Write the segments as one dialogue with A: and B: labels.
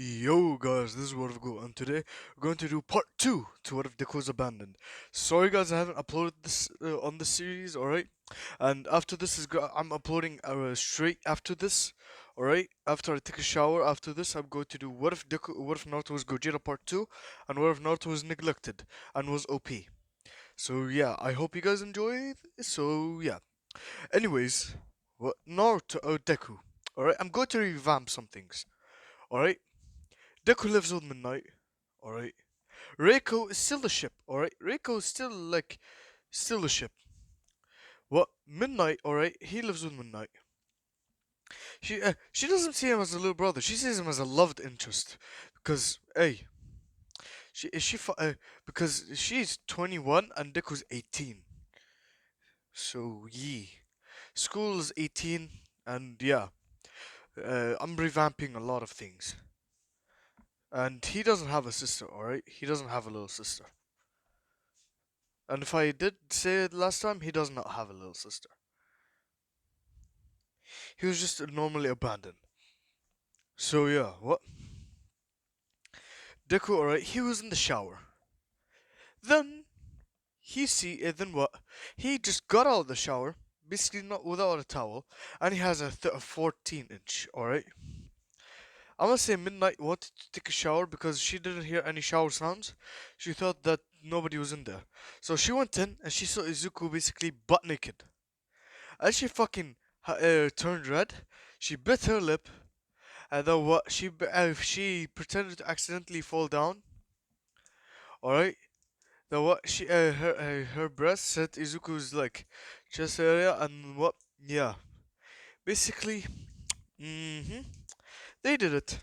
A: Yo guys, this is What If Go, and today we're going to do part 2 to What If Deco's Abandoned. Sorry guys, I haven't uploaded this on the series, alright? And after this I'm uploading straight after this, alright? After I take a shower, after this I'm going to do What if Naruto was Gojira part 2, and What if Naruto was neglected and was OP. So yeah, I hope you guys enjoy. So yeah. Anyways, what Naruto, Deku, alright? I'm going to revamp some things, alright? Deku lives with Midnight. Alright. Reiko is still a ship. Alright. Reiko is still a ship. What? Midnight, alright. He lives with Midnight. She doesn't see him as a little brother. She sees him as a loved interest. Because, hey, she is she fu- because she's 21 and Deku's 18. So, yeah. School is 18 and yeah. I'm revamping a lot of things. And he doesn't have a sister, alright? He doesn't have a little sister. And if I did say it last time, he does not have a little sister. He was just normally abandoned. So yeah, what? Deku, alright, he was in the shower. Then then what? He just got out of the shower, basically not without a towel, and he has a 14-inch, alright? I'm gonna say Midnight wanted to take a shower because she didn't hear any shower sounds. She thought that nobody was in there. So she went in and she saw Izuku basically butt naked. As she fucking turned red, she bit her lip, and then what? She pretended to accidentally fall down. All right. Then what? Her breast hit Izuku's like chest area, and what? Yeah. Basically, mm-hmm. They did it.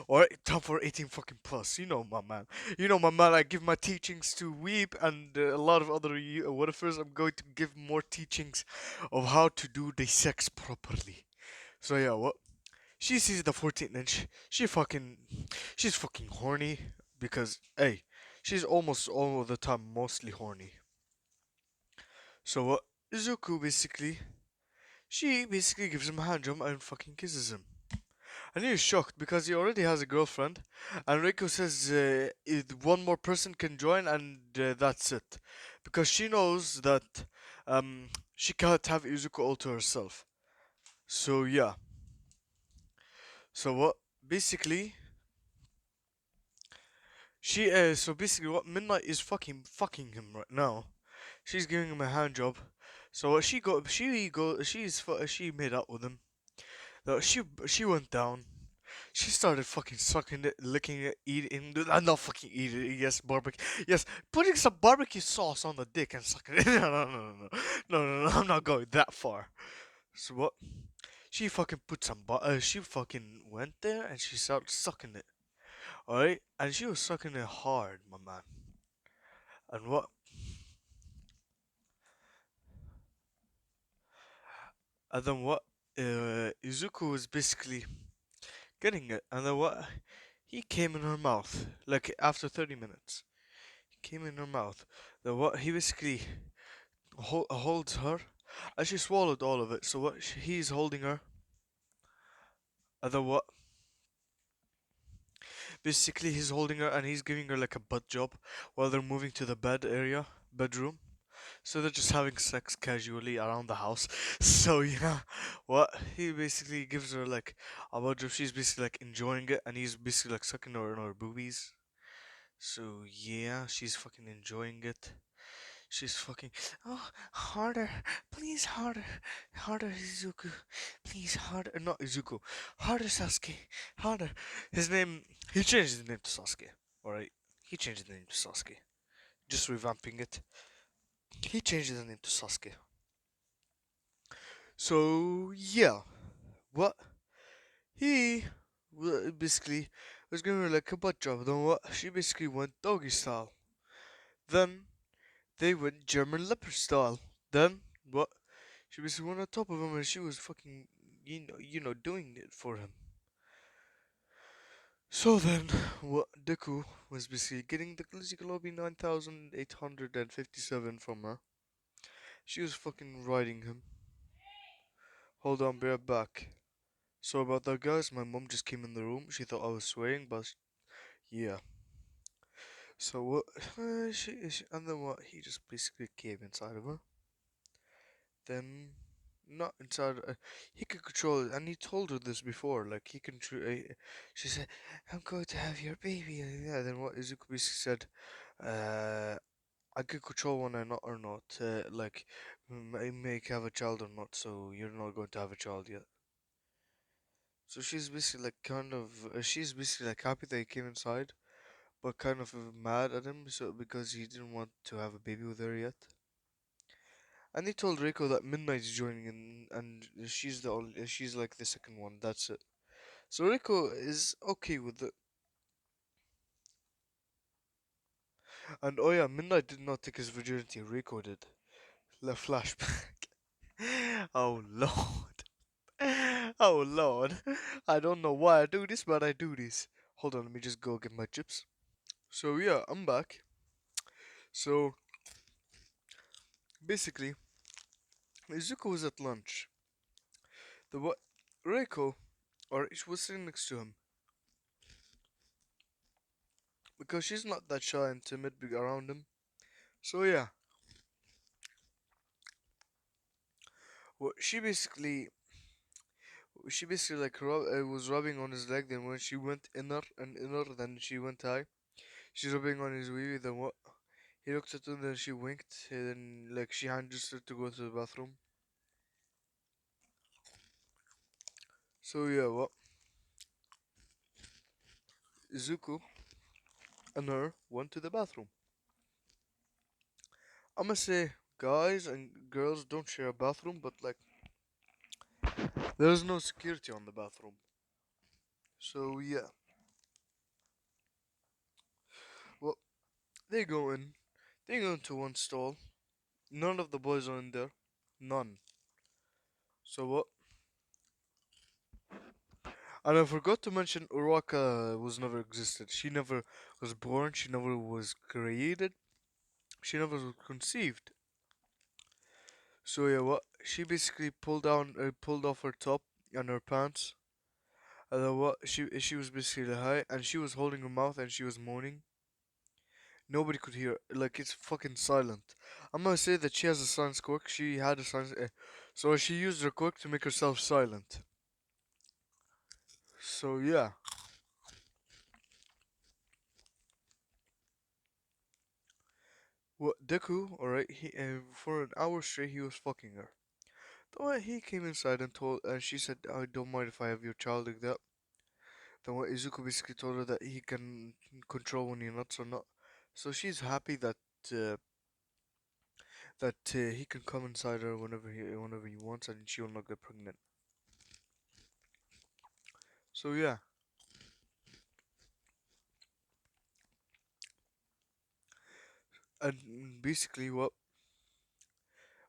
A: Alright, time for 18 fucking plus. You know my man. You know my man. I give my teachings to Weep and a lot of other what ifers. I'm going to give more teachings of how to do the sex properly. So yeah, what? She sees the 14-inch. She's fucking horny because, hey, she's almost all of the time mostly horny. So what? Izuku she basically gives him a hand job and fucking kisses him. And he is shocked because he already has a girlfriend. And Reiko says one more person can join and that's it. Because she knows that she can't have Izuku all to herself. So yeah. So what? Basically, so basically what Midnight is fucking him right now. She's giving him a hand job. So she made out with him. She went down. She started fucking sucking it, licking it, eating. Not fucking eating it. Yes, barbecue. Yes, putting some barbecue sauce on the dick and sucking it. No. I'm not going that far. So what? She fucking put she fucking went there and she started sucking it. Alright? And she was sucking it hard, my man. And what? And then what? Izuku was basically getting it. And then what? He came in her mouth. Like after 30 minutes. He came in her mouth. Then what? He basically holds her. And she swallowed all of it. So what? He's holding her. And then what? Basically, he's holding her and he's giving her like a butt job while they're moving to the bedroom. So they're just having sex casually around the house. So yeah, what he basically gives her like a wardrobe. She's basically like enjoying it, and he's basically like sucking her in her boobies. So yeah, she's fucking enjoying it. She's fucking harder, please harder Izuku, please harder. Not Izuku, harder Sasuke, harder. His name. He changed his name to Sasuke. All right, he changed the name to Sasuke. Just revamping it. He changed his name to Sasuke. So yeah, what he basically was giving her like a butt job. Then what she basically went doggy style. Then they went German leopard style. Then what she basically went on top of him and she was fucking doing it for him. So then what Deku was basically getting the Glizzy Lobby 9857 from her. She was fucking riding him. Hold on, be right back. So about that, guys, my mom just came in the room. She thought I was swearing, but yeah. So what? And then what? He just basically came inside of her. Then, not inside. He could control it, and he told her this before. Like he can. She said, "I'm going to have your baby." And yeah. Then what? Izuku basically said, "Uh, I could control when I not or not. Like, I may have a child or not. So you're not going to have a child yet." So she's basically like kind of. She's basically like happy that he came inside, but kind of mad at him. So because he didn't want to have a baby with her yet. And he told Reiko that Midnight's joining in, and she's the only, she's like the second one. That's it. So Reiko is okay with it. And oh yeah, Midnight did not take his virginity. Reiko did. The flashback. Oh lord. Oh lord. I don't know why I do this, but I do this. Hold on, let me just go get my chips. So yeah, I'm back. So basically, Izuku was at lunch. The what? Reiko, or she was sitting next to him because she's not that shy and timid around him. So yeah, well, she basically like was rubbing on his leg. Then when she went inner and inner, then she went high. She's rubbing on his wee. Then what? He looked at her. Then she winked. And then like she handed her to go to the bathroom. So yeah, what? Izuku and her went to the bathroom. I'ma say, guys and girls don't share a bathroom, but like there's no security on the bathroom. So yeah, well they go in. They go into one stall. None of the boys are in there. None. So what? And I forgot to mention Uraka was never existed. She never was born. She never was created. She never was conceived. So yeah, what? She basically pulled off her top and her pants. And then what? She was basically high, and she was holding her mouth, and she was moaning. Nobody could hear. Like it's fucking silent. I'm gonna say that she has a silence quirk. She had a silence, so she used her quirk to make herself silent. So yeah. What Deku, alright, he for an hour straight he was fucking her. Then what, he came inside and told, and she said, "I don't mind if I have your child like that." Then what Izuku basically told her that he can control when you're nuts or not. So she's happy uh, that he can come inside her whenever he wants, and she will not get pregnant. So yeah, and basically what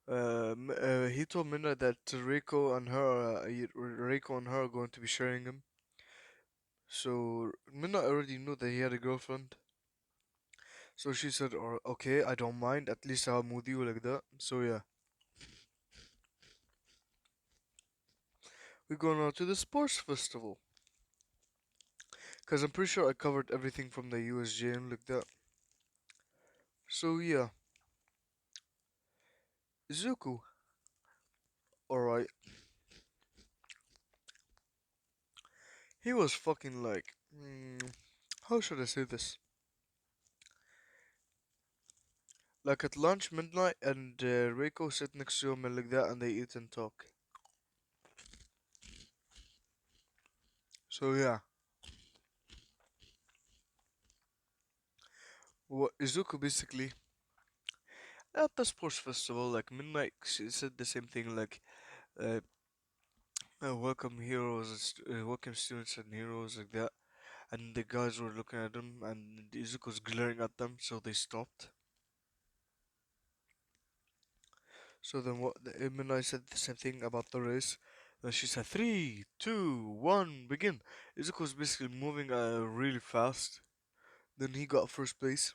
A: he told Minna that Reiko and her are going to be sharing him. So Minna already knew that he had a girlfriend. So she said, "Or okay, I don't mind. At least I'm with you like that." So yeah, we're going on to the sports festival. Cause I'm pretty sure I covered everything from the USJ and like that. So yeah, Zuko. All right, he was fucking like, how should I say this? Like at lunch, midnight, and Reiko sit next to him and like that, and they eat and talk. So yeah, what Izuku basically at the sports festival, like midnight, she said the same thing, like, uh, welcome heroes, welcome students and heroes, like that. And the guys were looking at him, and Izuku was glaring at them, so they stopped. So then what? The midnight said the same thing about the race. Then she said, "Three, two, one, begin." Izuku was basically moving really fast. Then he got first place.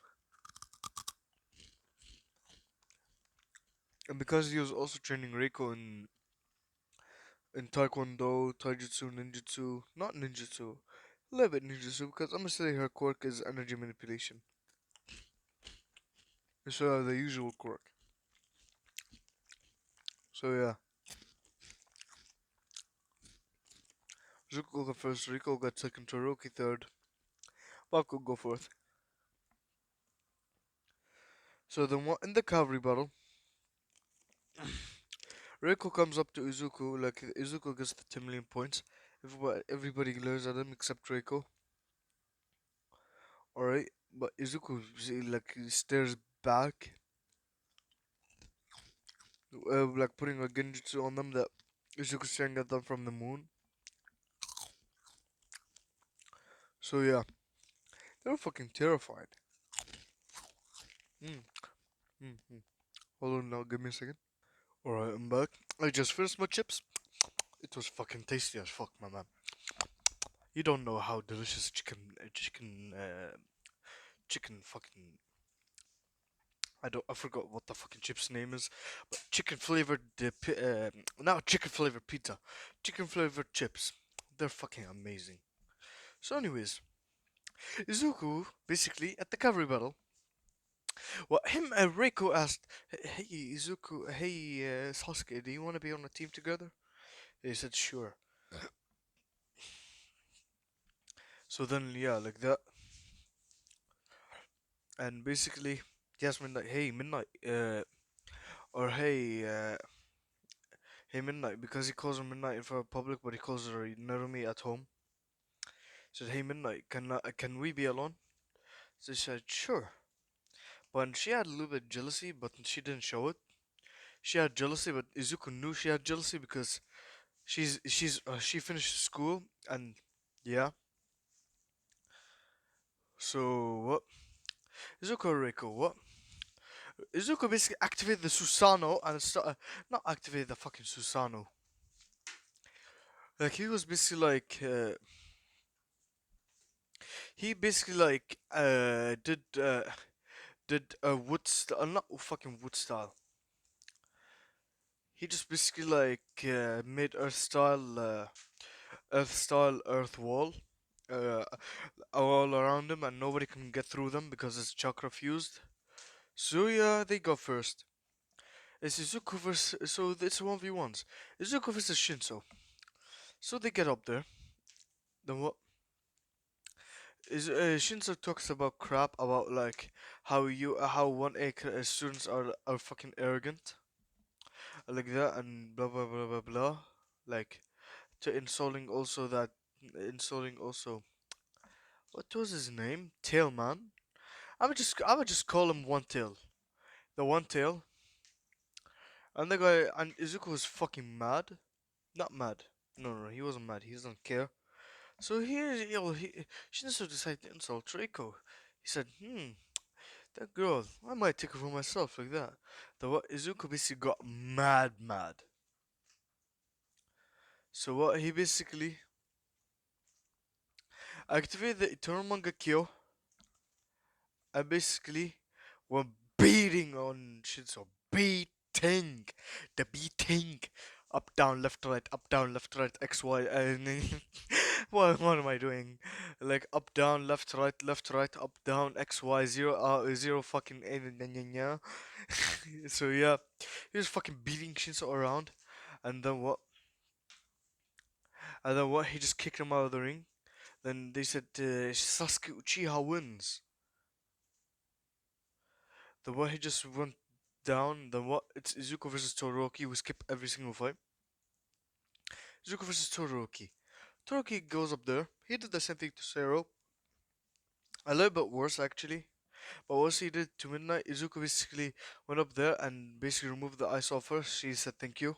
A: And because he was also training Reiko in Taekwondo, Taijutsu, Ninjutsu, not Ninjutsu, a little bit Ninjutsu because I'm gonna say her quirk is energy manipulation. So the usual quirk. So yeah, Zuko got first, Rico got second, Todoroki third, Baku go fourth. So then what in the cavalry battle, Rico comes up to Izuku, like Izuku gets the 10 million points. Everybody glares at him except Rico. Alright, but Izuku like he stares back, like putting a genjutsu on them that Izuku's staring at them from the moon. So yeah, they were fucking terrified. Mm, mm. Hold on now, give me a second. Alright, I'm back. I just finished my chips. It was fucking tasty as fuck, my man. You don't know how delicious chicken fucking. I forgot what the fucking chip's name is, but chicken flavored not chicken flavored pizza, chicken flavored chips. They're fucking amazing. So, anyways, Izuku basically at the cavalry battle. Well, him and Reiko asked, "Hey Izuku, hey Sasuke, do you want to be on a team together?" He said, "Sure." So then, yeah, like that, and basically, he asked Midnight, "Hey Midnight, or hey Midnight," because he calls her Midnight in front of public, but he calls her Narumi at home. He said, "Hey Midnight, can we be alone?" So she said, "Sure." But she had a little bit of jealousy, but she didn't show it. She had jealousy, but Izuku knew she had jealousy because she finished school and yeah. So what? Izuku Reiko, what? Izuku basically activated the Susanoo and not activated the fucking Susanoo. Like he was basically like he basically like did a wood style, not fucking wood style. He just basically like made Earth style Earth wall, uh, all around him, and nobody can get through them because it's chakra fused. So yeah, they go first. It's Izuku versus so it's 1v1s. Izuku versus Shinso. So they get up there. Then what? Is Shinso talks about crap about like how 1A students are fucking arrogant like that and blah blah blah blah blah like to insulting also what was his name? Tailman. I would just call him One Tail. The One Tail. And the guy and Izuku was fucking mad. Not mad. No, he wasn't mad. He doesn't care. So he Shinzo decided to insult Reiko. He said, that girl, I might take her for myself like that. The what Izuku basically got mad. So what he basically activated the Eternal Manga Kyo and basically were beating on Shinzo. Beating. The beating. Up, down, left, right, X, Y, and what am I doing? Like up, down, left, right, up, down, X, Y, zero fucking So yeah, he was fucking beating Shinzo around, and then what? And then what? He just kicked him out of the ring. Then they said Sasuke Uchiha wins. The what? He just went down. Then what? It's Izuku versus Todoroki. We skip every single fight. Izuku versus Todoroki. Todoroki goes up there. He did the same thing to Sero. A little bit worse actually. But what he did to Midnight, Izuku basically went up there and basically removed the ice off her. She said thank you.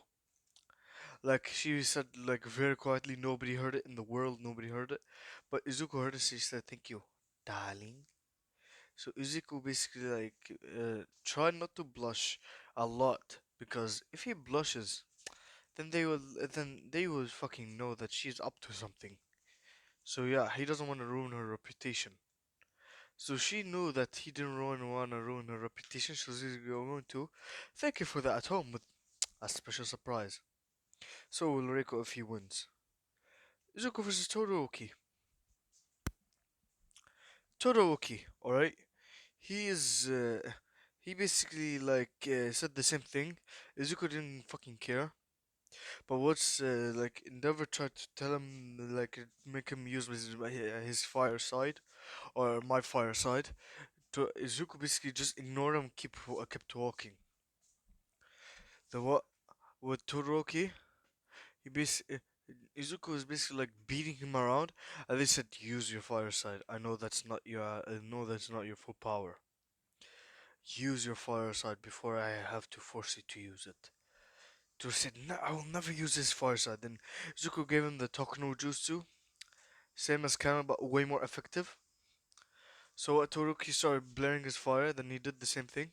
A: Like she said like very quietly, nobody heard it in the world, nobody heard it. But Izuku heard it, she said thank you, darling. So Izuku basically like tried not to blush a lot because if he blushes, then they will fucking know that she's up to something. So yeah, he doesn't want to ruin her reputation. So she knew that he didn't want to ruin her reputation, so she's going to thank you for that at home with a special surprise. So will Reiko if he wins. Izuku versus Todoroki. Todoroki, alright? He is, he basically said the same thing. Izuku didn't fucking care. But what's like Endeavor tried to tell him make him use his fire side or my fire side. To Izuku basically just ignored him, kept walking. The what with Todoroki, he basically Izuku was basically like beating him around, and they said use your fire side. I know that's not your full power. Use your fire side before I have to force you to use it. Todoroki said, no, I will never use this fire side. Then Izuku gave him the Tokuno Jutsu. Same as Canon, but way more effective. So what Toruki started blaring his fire, then he did the same thing.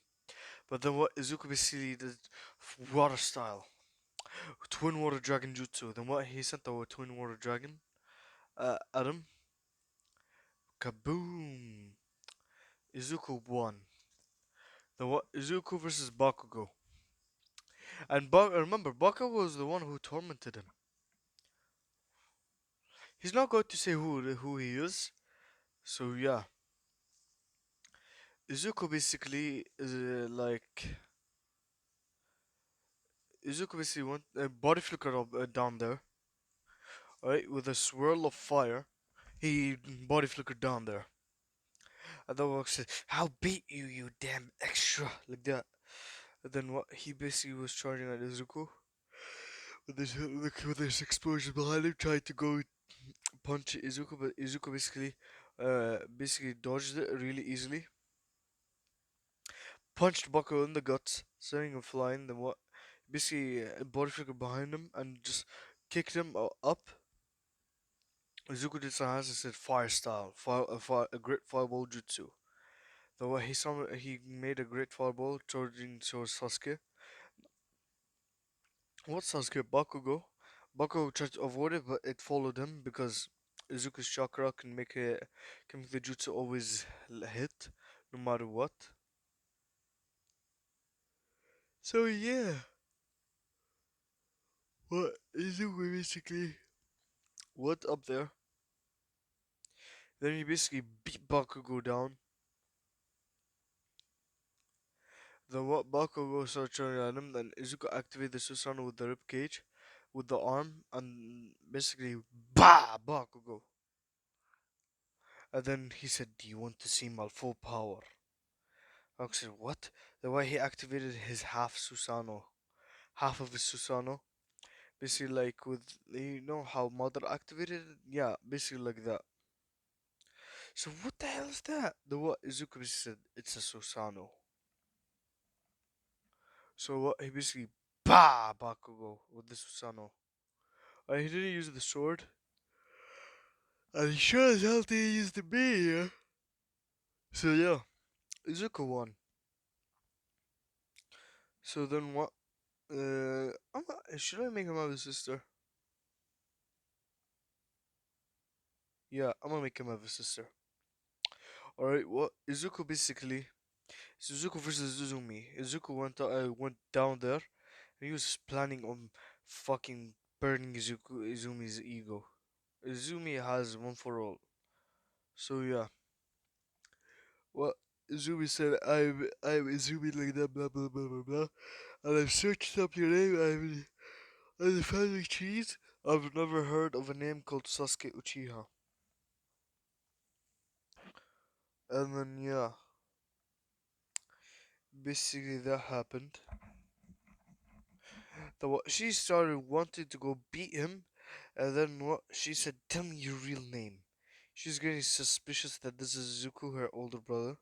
A: But then what Izuku basically did water style. Twin water dragon jutsu. Then what he sent the twin water dragon at him. Kaboom! Izuku won. Then what Izuku versus Bakugo. And remember, Bakugo was the one who tormented him. He's not going to say who he is. So yeah. Izuku basically is Izuku basically went body flicker down there, right, with a swirl of fire. He body flickered down there. And the Walk said, I'll beat you, you damn extra, like that. And then what he basically was charging at Izuku with this explosion behind him, trying to go punch Izuku, but Izuku basically dodged it really easily. Punched Bakugo in the guts, sending him flying. Then what? Basically, body flicker behind him and just kicked him up. Izuku did some hands and said fire style, a great fireball jutsu. The way he made a great fireball charging towards Sasuke. What Sasuke? Bakugo. Bakugo tried to avoid it, but it followed him because Izuku's chakra can make the jutsu always hit, no matter what. So yeah, what Izuku basically went up there. Then he basically beat Bakugo down. Then what Bakugo started shooting at him, then Izuku activated the Susanoo with the rib cage, with the arm, and basically, BAH! Bakugo. And then he said, do you want to see my full power? I said, what? The way he activated his half Susanoo. Half of his Susanoo. Basically like with, you know how Mother activated it? Yeah, basically like that. So what the hell is that? The what Izuku basically said, it's a Susanoo. So what he basically, BAH! Bakugo with the Susanoo. He didn't use the sword. And he sure as hell didn't use the beer. So yeah, Izuku won. So then what? Should I make him have a sister? Yeah, I'm gonna make him have a sister. Alright, what? Izuku basically. Izuku versus Izumi. Izuku went down there and he was planning on fucking burning Izumi's ego. Izumi has one for all. So yeah. What Izumi said, I'm Izumi like that, blah blah blah blah blah. And I've searched up your name, I'm the family cheese. I've never heard of a name called Sasuke Uchiha. And then yeah, basically that happened. She started wanting to go beat him, and then what she said, tell me your real name. She's getting suspicious that this is Zuko, her older brother.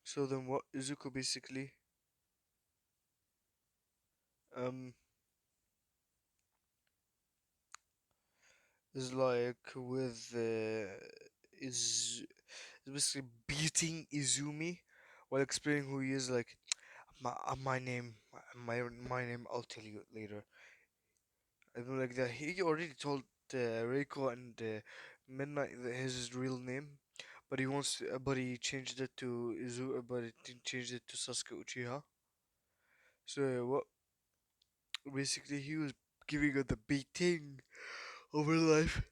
A: So then what Izuku basically um is like with is basically beating Izumi while explaining who he is, like my name, my name. I'll tell you later. And then like that, he already told Reiko and Midnight his real name, but but he changed it to but he changed it to Sasuke Uchiha. So what? Basically, he was giving her the beating of her life.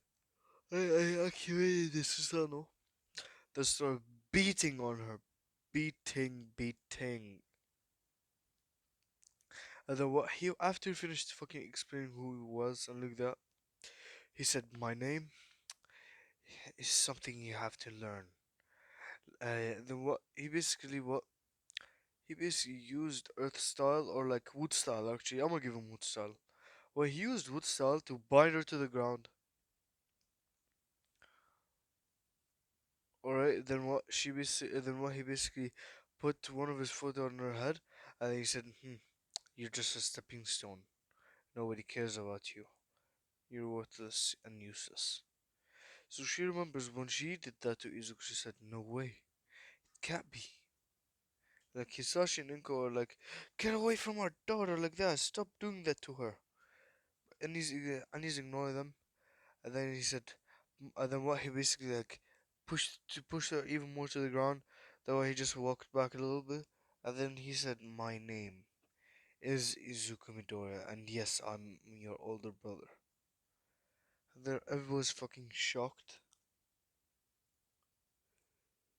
A: I activated this Susanoo. They started beating on her, beating. And then what? He after he finished fucking explaining who he was and like that, he said, "My name is something you have to learn." Then what? He basically used Earth style or like Wood style. Actually, I'm gonna give him Wood style. Well, he used Wood style to bind her to the ground. Alright, then what he basically put one of his foot on her head, and he said, "You're just a stepping stone. Nobody cares about you. You're worthless and useless." So she remembers when she did that to Izuku, she said, "No way, it can't be." Like Hisashi and Inko are like, "Get away from our daughter like that. Stop doing that to her." And he's ignoring them. And then he said, and then what he basically like pushed her even more to the ground. That way he just walked back a little bit, and then he said, "My name is Izuku Midoriya, and yes, I'm your older brother." And then everyone was fucking shocked.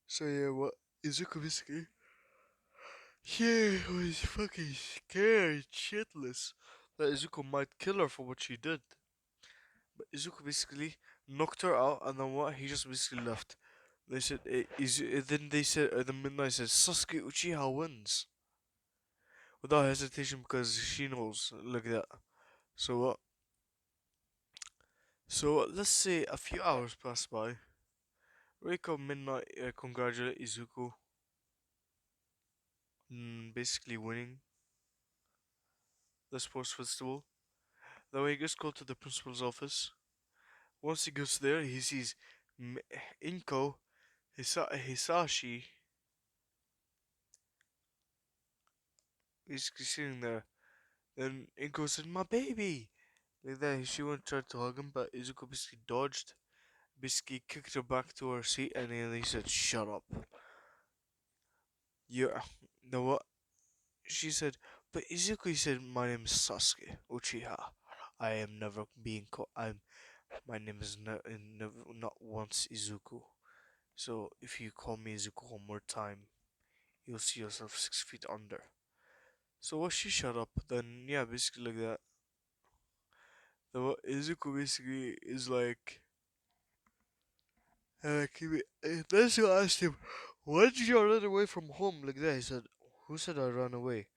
A: So yeah, what Izuku basically, he was fucking scared shitless that Izuku might kill her for what she did. But Izuku basically knocked her out, and then what? He just basically left. They said, then they said, the Midnight said, "Sasuke Uchiha wins." Without hesitation because she knows, like that. So what? Let's say a few hours pass by. Reiko Midnight congratulate Izuku, basically winning the sports festival. That way he gets called to the principal's office. Once he gets there, he sees M- Inko, Hisashi, basically sitting there. Then Inko said, "My baby!" Like that, she went to try to hug him, but Izuku basically dodged, basically kicked her back to her seat, and then he said, "Shut up." Yeah, know what? She said, but Izuku said, "My name is Sasuke Uchiha. I am never being called. My name is never, not once Izuku. So if you call me Izuku one more time, you'll see yourself 6 feet under." So what she shut up, then yeah, basically like that. The Izuku basically is like, then she asked him, "Why did you run away from home like that?" He said, "Who said I ran away?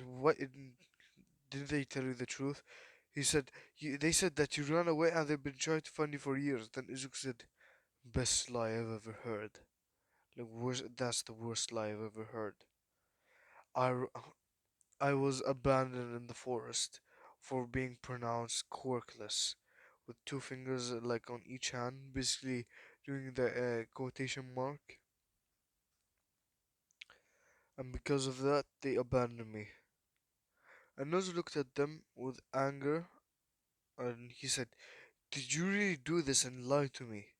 A: What did they tell you the truth?" He said, "They said that you ran away and they've been trying to find you for years." Then Izuku said, "Best lie I've ever heard. Like that's the worst lie I've ever heard. I, r- I was abandoned in the forest for being pronounced quirkless, with two fingers like on each hand, basically doing the quotation mark. And because of that, they abandoned me." And Nose looked at them with anger, and he said, "Did you really do this and lie to me?"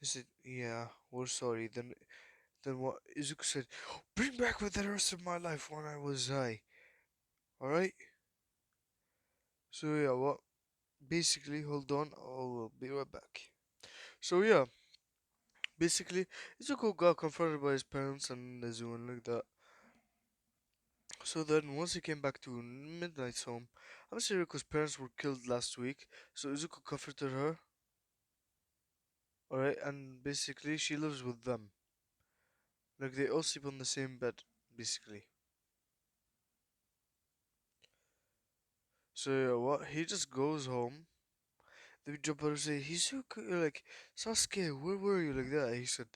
A: They said, "Yeah, we're sorry." Then what? Izuku said, "Bring back with the rest of my life when I was high. Alright?" So yeah, what? Basically, hold on, I'll be right back. So yeah, basically, Izuku got confronted by his parents and the zoo and like that. So then, once he came back to Midnight's home, I'm Riku's parents were killed last week, so Izuku comforted her, alright, and basically she lives with them. Like they all sleep on the same bed, basically. So yeah, what? He just goes home. The jumper and say, "Hizuku, like Sasuke, where were you?" Like that. He said,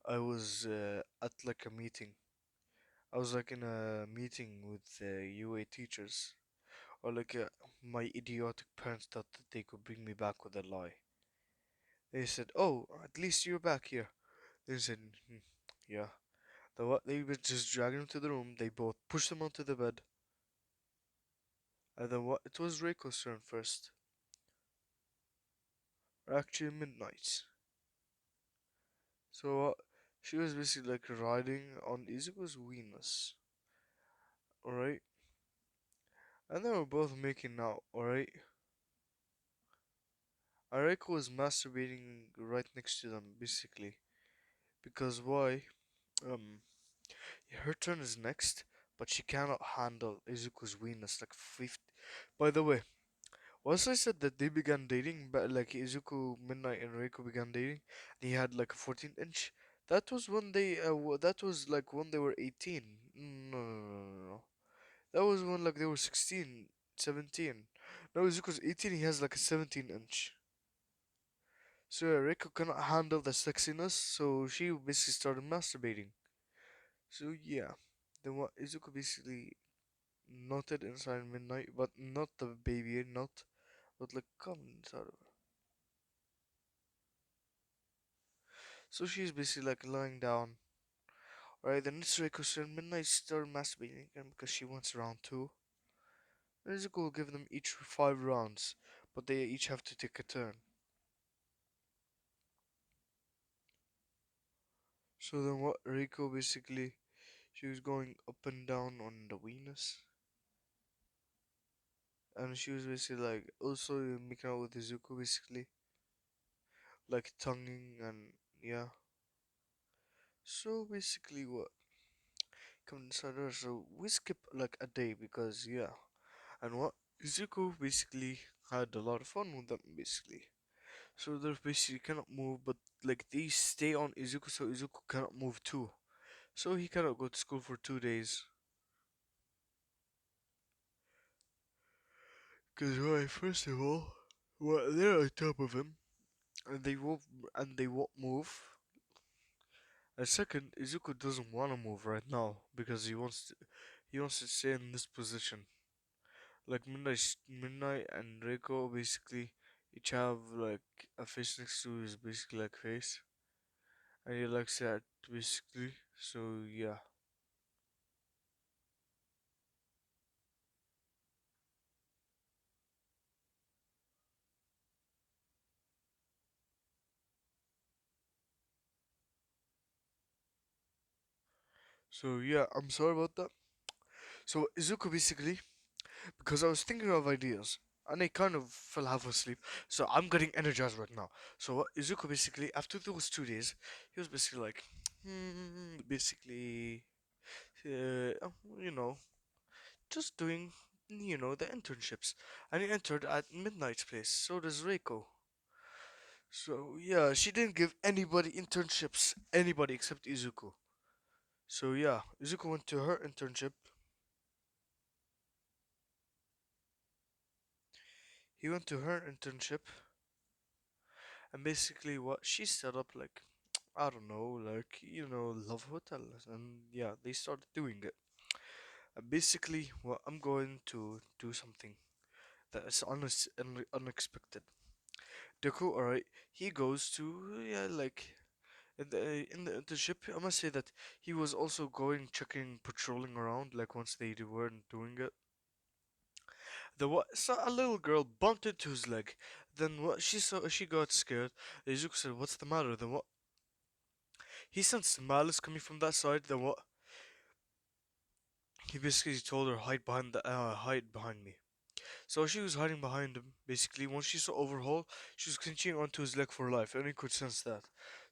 A: "I was at like a meeting. I was like in a meeting with UA teachers, or like my idiotic parents thought that they could bring me back with a lie." They said, "Oh, at least you're back here." They said, "Yeah." They were just dragging him to the room. They both pushed him onto the bed, and then what? It was Reiko's turn first. Or actually, Midnight's. So she was basically like riding on Izuku's Venus, alright? And they were both making out, alright? Areiko was masturbating right next to them, basically. Because why? Um, her turn is next, but she cannot handle Izuku's Venus like 50. By the way, once I said that they began dating, but like Izuku, Midnight, and Reiko began dating, and he had like a 14-inch. That was when they, that was like when they were 18. No, no, no, no, no. That was when like they were 16, 17. No, Izuku's 18, he has like a 17-inch. So yeah, Reiko cannot handle the sexiness, so she basically started masturbating. So yeah, then what Izuku basically knotted inside Midnight, but not the baby knot, but like come inside of her. So she's basically like lying down. Alright, then it's Reiko and Midnight started masturbating again because she wants round two. And Izuku will give them each 5 rounds, but they each have to take a turn. So then what Reiko basically she was going up and down on the Venus. And she was basically like also making out with Izuku basically. Like tonguing and yeah. So basically what come inside her, so we skip like a day because yeah. And what Izuku basically had a lot of fun with them basically. So they basically cannot move but like they stay on Izuku so Izuku cannot move too. So he cannot go to school for 2 days. Cause why first of all well they're on top of him and they won't move. And second, Izuku doesn't want to move right now because he wants to stay in this position. Like Midnight and Reiko basically each have like a face next to his basically like face, and he likes that basically. So yeah. So yeah, I'm sorry about that. So Izuku basically because I was thinking of ideas. And I kind of fell half asleep, so I'm getting energized right now. So Izuku basically, after those 2 days, he was basically like, basically, you know, just doing, the internships. And he entered at Midnight's place. So does Reiko. So yeah, she didn't give anybody internships, anybody except Izuku. So yeah, Izuku went to her internship. He went to her internship, and basically what she set up like, I don't know, like love hotels, and yeah, they started doing it. And basically, what I'm going to do something that is unexpected. Deku, alright, he goes to yeah, like in the internship. I must say that he was also going, checking, patrolling around. Like once they weren't doing it, the what saw a little girl bumped into his leg. Then what she saw, she got scared. Izuku said, "What's the matter?" Then what? He sensed malice coming from that side. Then what? He basically told her hide behind me. So she was hiding behind him. Basically, once she saw Overhaul, she was clenching onto his leg for life, and he could sense that.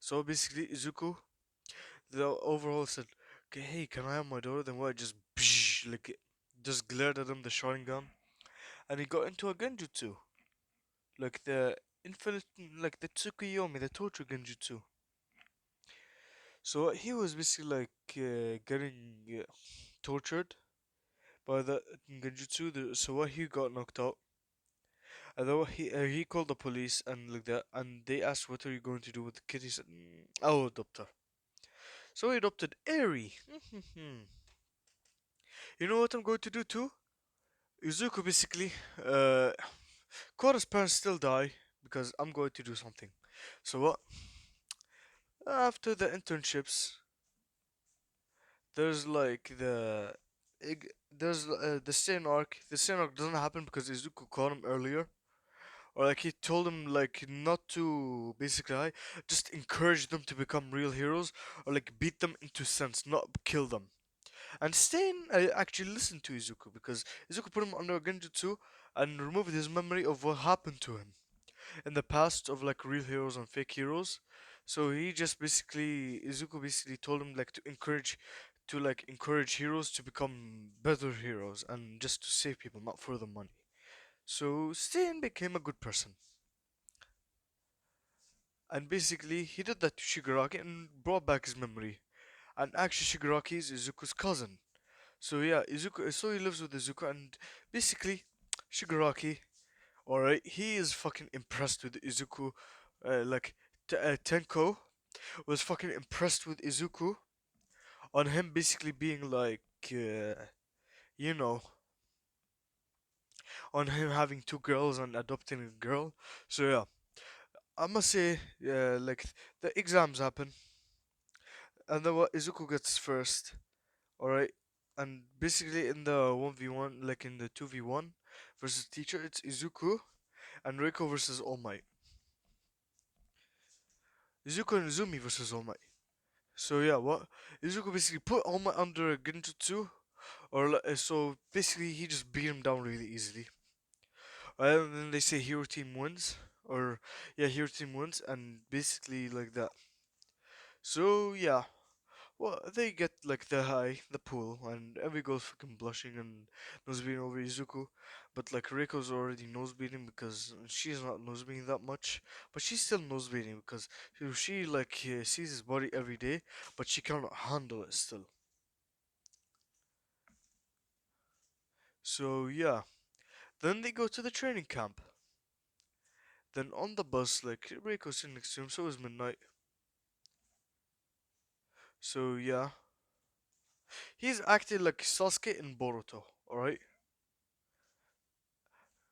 A: So basically, Izuku, the Overhaul said, "Okay, hey, can I have my daughter?" Then what? Just like just glared at him the Sharingan, and he got into a genjutsu, like the infinite, like the Tsukuyomi, the torture genjutsu. So he was basically like getting tortured by the genjutsu. So what he got knocked out. Although he called the police and like that, and they asked, "What are you going to do with the kid?" He said, "I'll adopt her." So he adopted Eri. You know what I'm going to do too? Izuku basically, uh, Kora's parents still die because I'm going to do something. So what? After the internships, there's like there's the Stain arc. The Stain arc doesn't happen because Izuku caught him earlier. or like he told him like not to basically just encourage them to become real heroes, or like beat them into sense, not kill them. And Stain actually listened to Izuku because Izuku put him under genjutsu and removed his memory of what happened to him in the past of like real heroes and fake heroes. So he just basically Izuku basically told him like to encourage heroes to become better heroes and just to save people, not for the money. So Stain became a good person. And basically he did that to Shigaraki and brought back his memory. And actually Shigaraki is Izuku's cousin. So yeah, Izuku so he lives with Izuku and basically Shigaraki, alright, he is fucking impressed with Izuku. Like Tenko was fucking impressed with Izuku on him basically being like, you know, on him having two girls and adopting a girl. So yeah, I must say, yeah, like the exams happen, and then what Izuku gets first, all right, and basically in the 1v1, like in the 2v1 versus teacher, it's Izuku and Reiko versus All Might. Izuku and Izumi versus All Might. So yeah, what Izuku basically put All Might under a Genjutsu, so basically he just beat him down really easily. And then they say hero team wins, or yeah, hero team wins, and basically like that. So yeah, well they get like the pool, and every girl's fucking blushing and nosebleeding over Izuku, but like Reiko's already nosebleeding because she's not nosebleeding that much, but she's still nosebleeding because she like sees his body every day, but she cannot handle it still. So yeah, then they go to the training camp. Then on the bus, like Reiko's sitting next to him, so is Midnight. So yeah, he's acting like Sasuke in Boruto, alright?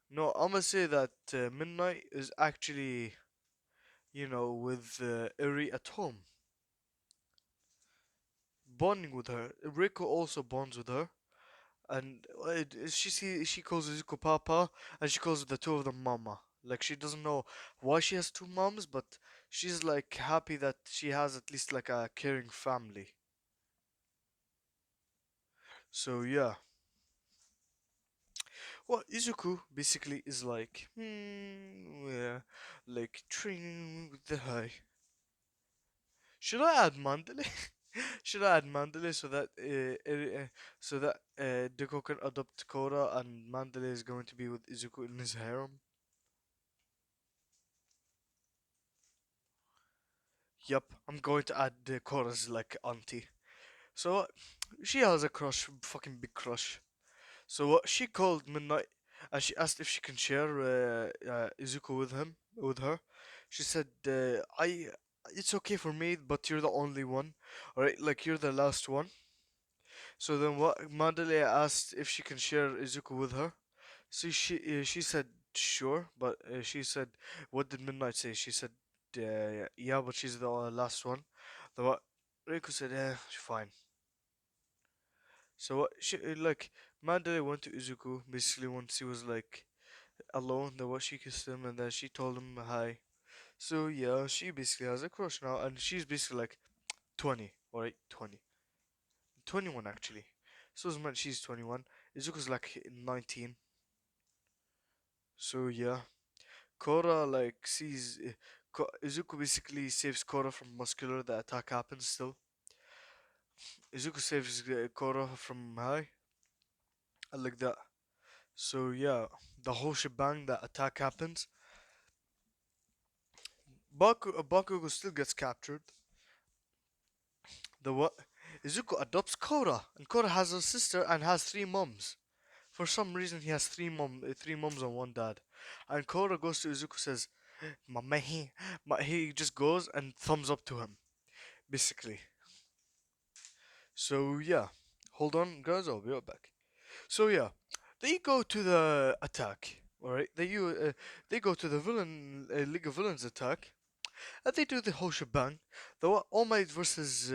A: No, I'm gonna say that Midnight is actually, with Eri at home, bonding with her. Rico also bonds with her, and she calls Izuku Papa, and she calls the two of them Mama. Like she doesn't know why she has two moms, but she's like happy that she has at least like a caring family. So yeah, well, Izuku basically is like, yeah, like training with the high. Should I add Mandalay? Should I add Mandalay so that Deko can adopt Korra and Mandalay is going to be with Izuku in his harem? Yup, I'm going to add Korra's like auntie. So she has a crush, fucking big crush. So she called Midnight and she asked if she can share Izuku with her. She said, it's okay for me, but you're the only one, alright? Like you're the last one. So then what? Mandalay asked if she can share Izuku with her. So she said sure, but she said, what did Midnight say? She said, yeah, but she's the last one. The what? Reiko said, fine. So what? Like Mandalay went to Izuku basically once he was like alone. Then what she kissed him and then she told him hi. So yeah, she basically has a crush now, and she's basically like 20, alright, 20, 21 actually. So it's meant she's 21. Izuku's like 19. So yeah, Korra like sees Izuku basically saves Korra from muscular. The attack happens still. Izuku saves Korra from high. I like that. So yeah, the whole shebang. That attack happens. Bakugo still gets captured. The what? Izuku adopts Korra, and Korra has a sister and has three moms. For some reason, he has three moms and one dad. And Korra goes to Izuku, says, "Mama," he just goes and thumbs up to him, basically. So yeah, hold on, guys. I'll be right back. So yeah, they go to the attack. All right, they go to the villain League of Villains attack, and they do the whole shebang. Though All Might versus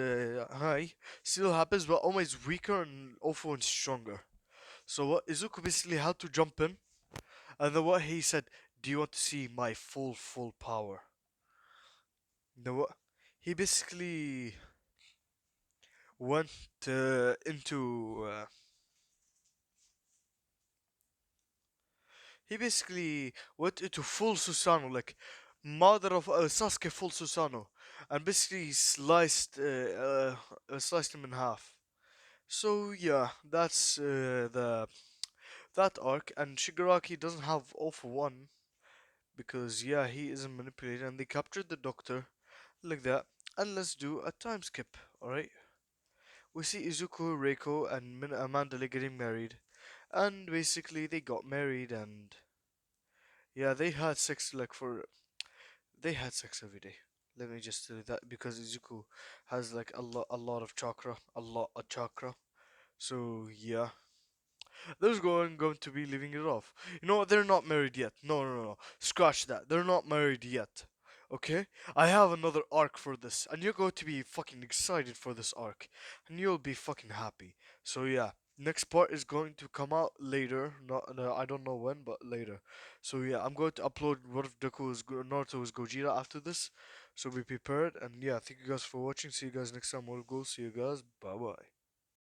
A: High still happens, but All Might's weaker and awful and stronger. So what Izuku basically had to jump in, and then what he said, Do you want to see my full power? You know what? He basically went into. He basically went into full Susano, like mother of Sasuke full Susano, and basically sliced him in half. So yeah, that's the that arc, and Shigaraki doesn't have all for one because yeah, he isn't manipulated, and they captured the doctor like that. And let's do a time skip, all right? We see Izuku, Reiko, and Amanda getting married, and basically they got married, and yeah, they had sex every day. Let me just tell you that because Izuku has like a lot of chakra, a lot of chakra. So yeah, they're going to be living it off. You know what? They're not married yet. No, no, no, no. Scratch that. They're not married yet. Okay? I have another arc for this, and you're going to be fucking excited for this arc, and you'll be fucking happy. So yeah, next part is going to come out later. Not, no, I don't know when, but later. So yeah, I'm going to upload what if Naruto's Gojira after this. So be prepared, and yeah, thank you guys for watching. See you guys next time. We'll go. See you guys. Bye bye.